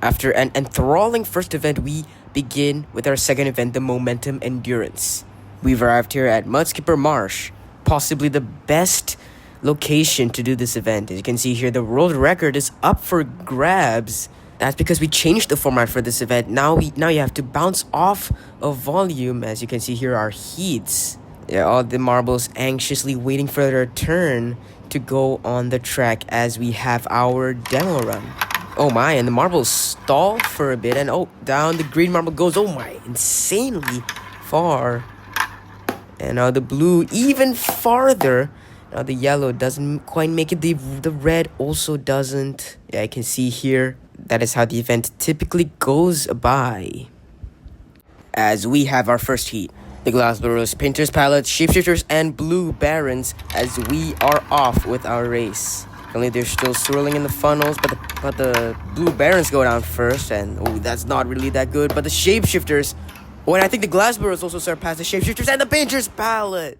After an enthralling first event, we begin with our second event, the Momentum Endurance. We've arrived here at Mudskipper Marsh, possibly the best location to do this event. As you can see here, the world record is up for grabs. That's because we changed the format for this event. Now you have to bounce off of volume. As you can see here, our heats. Yeah, all the marbles anxiously waiting for their turn to go on the track as we have our demo run. Oh my, and the marbles stall for a bit, and oh, down the green marble goes. Oh my, insanely far. And now the blue even farther. Now the yellow doesn't quite make it. The red also doesn't. Yeah, I can see here. That is how the event typically goes by. As we have our first heat. The Glass Blurers, Painter's Palettes, Shapeshifters, and Blue Barons as we are off with our race. Only they're still swirling in the funnels, but the Blue Barons go down first, and oh, that's not really that good. But the Shapeshifters, oh, and I think the Glass Blurers also surpass the Shapeshifters and the Painter's Palette.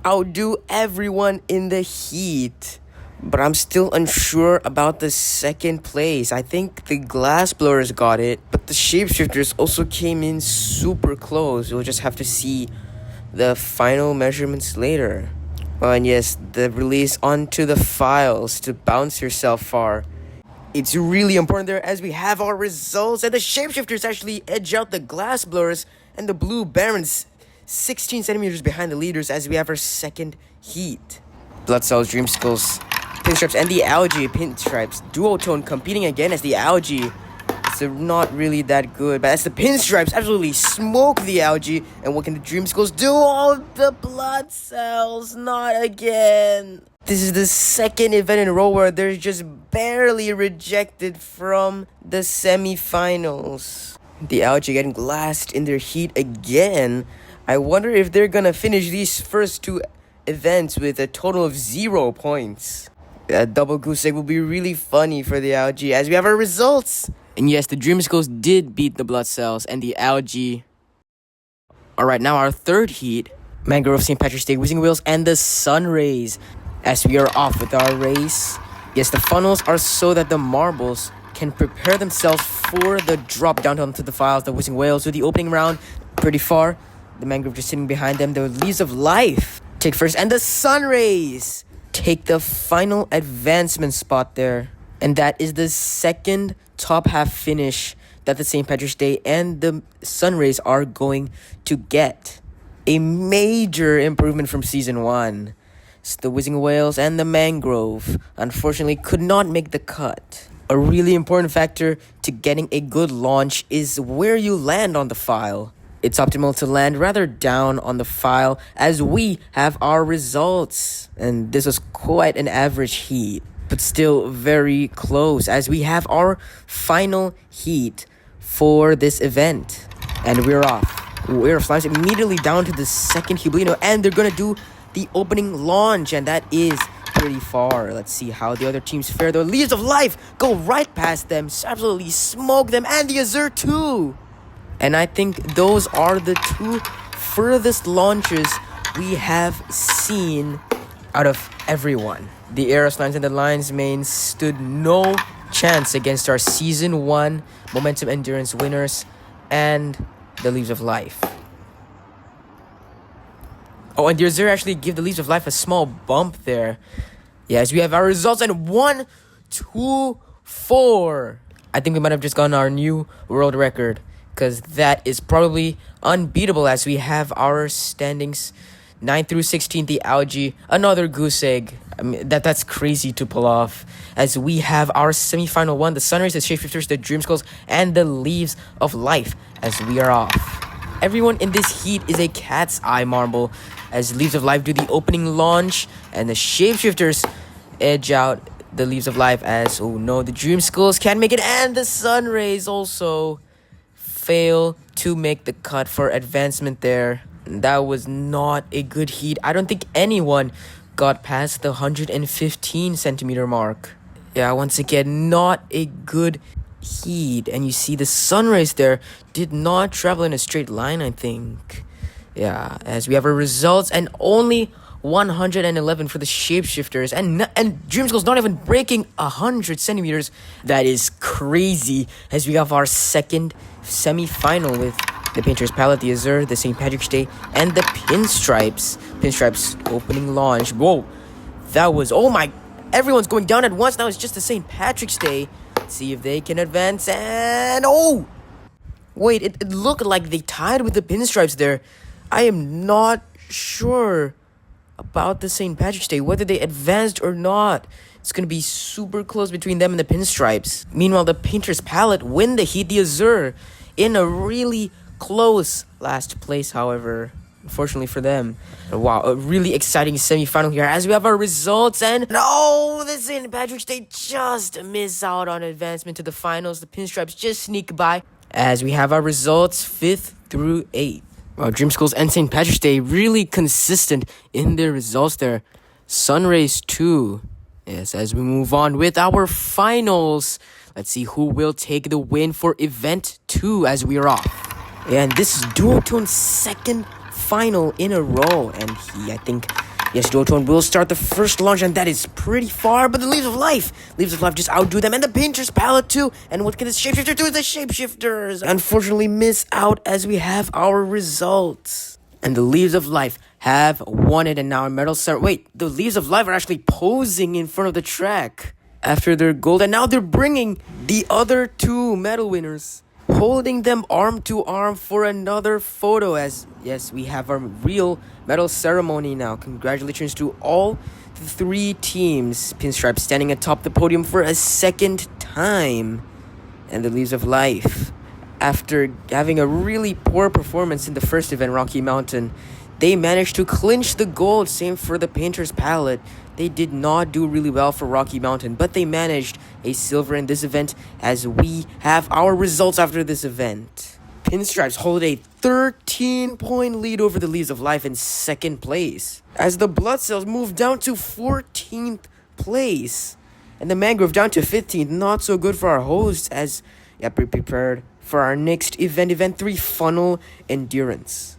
Outdo everyone in the heat. But I'm still unsure about the second place. I think the Glass Blurers got it, but the Shapeshifters also came in super close. We'll just have to see the final measurements later. Oh, and yes, the release onto the files to bounce yourself far. It's really important there as we have our results, and the Shapeshifters actually edge out the Glass Blurers and the Blue Barons 16 centimeters behind the leaders as we have our second heat. Blood Cells, Dream Skulls, Pinstripes, and the Algae Pinstripes Duotone competing again as the Algae. It's not really that good, but as the Pinstripes absolutely smoke the Algae. And what can the Dream Skulls do? Oh, the Blood Cells, not again. This is the second event in a row where they're just barely rejected from the semifinals. The Algae getting glassed in their heat again. I wonder if they're gonna finish these first two events with a total of 0 points. A double goose egg will be really funny for the Algae as we have our results. And yes, the Dream Skulls did beat the Blood Cells and the Algae. Alright, now our third heat. Mangrove, St. Patrick's Day, Whizzing Wheels, and the Sun Rays. As we are off with our race. Yes, the funnels are so that the marbles can prepare themselves for the drop down onto the files. The Whizzing Whales with the opening round pretty far. The Mangrove just sitting behind them. The Leaves of Life take first, and the Sun Rays take the final advancement spot there. And that is the second top half finish that the St. Patrick's Day and the Sun Rays are going to get. A major improvement from Season 1. So the Whizzing Whales and the Mangrove unfortunately could not make the cut. A really important factor to getting a good launch is where you land on the file. It's optimal to land rather down on the file as we have our results. And this was quite an average heat, but still very close as we have our final heat for this event. And we're off. We're flying immediately down to the second Hublino, and they're going to do the opening launch, and that is pretty far. Let's see how the other teams fare. The Leaves of Life go right past them, absolutely smoke them, and the Azure too. And I think those are the two furthest launches we have seen out of everyone. The Aeros Lions and the Lions Mains stood no chance against our Season 1 Momentum Endurance winners and the Leaves of Life. Oh, and the Azure actually give the Leaves of Life a small bump there. Yes, we have our results, and 1, 2, 4. I think we might have just gotten our new world record, because that is probably unbeatable as we have our standings 9 through 16, the Algae, another goose egg. I mean, that's crazy to pull off. As we have our semifinal one, the Sun Rays, the Shapeshifters, the Dream Skulls, and the Leaves of Life as we are off. Everyone in this heat is a cat's eye marble as Leaves of Life do the opening launch and the Shapeshifters edge out the Leaves of Life as, oh no, the Dream Skulls can't make it, and the Sun Rays also fail to make the cut for advancement there. That was not a good heat. I don't think anyone got past the 115 centimeter mark. Yeah, once again, not a good heat. And you see the Sun Rays there did not travel in a straight line, I think. Yeah, as we have our results, and only 111 for the Shapeshifters, and Dreamskull's not even breaking 100 centimeters. That is crazy, as we have our second semi-final with the Painter's Palette, the Azure, the St. Patrick's Day, and the Pinstripes. Pinstripes opening launch. Whoa, that was, oh my, everyone's going down at once. Now it's just the St. Patrick's Day. Let's see if they can advance, and oh! Wait, it looked like they tied with the Pinstripes there. I am not sure about the St. Patrick's Day, whether they advanced or not. It's going to be super close between them and the Pinstripes. Meanwhile, the Painter's Palette win the heat, the Azure, in a really close last place, however, unfortunately for them. Wow, a really exciting semi-final here as we have our results, and no, the St. Patrick's Day just miss out on advancement to the finals. The Pinstripes just sneak by as we have our results 5th through 8th. Wow, Dreamskulls and St. Patrick's Day really consistent in their results there. Sunrays 2. Yes, as we move on with our finals, let's see who will take the win for Event 2 as we are off. And this is Duotone's second final in a row. And I think, yes, Duotone will start the first launch, and that is pretty far. But the Leaves of Life just outdo them. And the Painter's Palette too. And what can the Shapeshifter do? The Shapeshifters unfortunately miss out as we have our results. And the Leaves of Life have won it, and now medal ceremony. Wait, the Leaves of Life are actually posing in front of the track after their gold, and now they're bringing the other two medal winners, holding them arm to arm for another photo. As yes, we have our real medal ceremony now. Congratulations to all three teams. Pinstripe standing atop the podium for a second time, and the Leaves of Life, after having a really poor performance in the first event, Rocky Mountain, they managed to clinch the gold. Same for the Painter's Palette. They did not do really well for Rocky Mountain, but they managed a silver in this event as we have our results after this event. Pinstripes hold a 13-point lead over the Leaves of Life in second place, as the Blood Cells move down to 14th place, and the Mangrove down to 15th. Not so good for our hosts, as we prepared for our next event, Event 3, Funnel Endurance.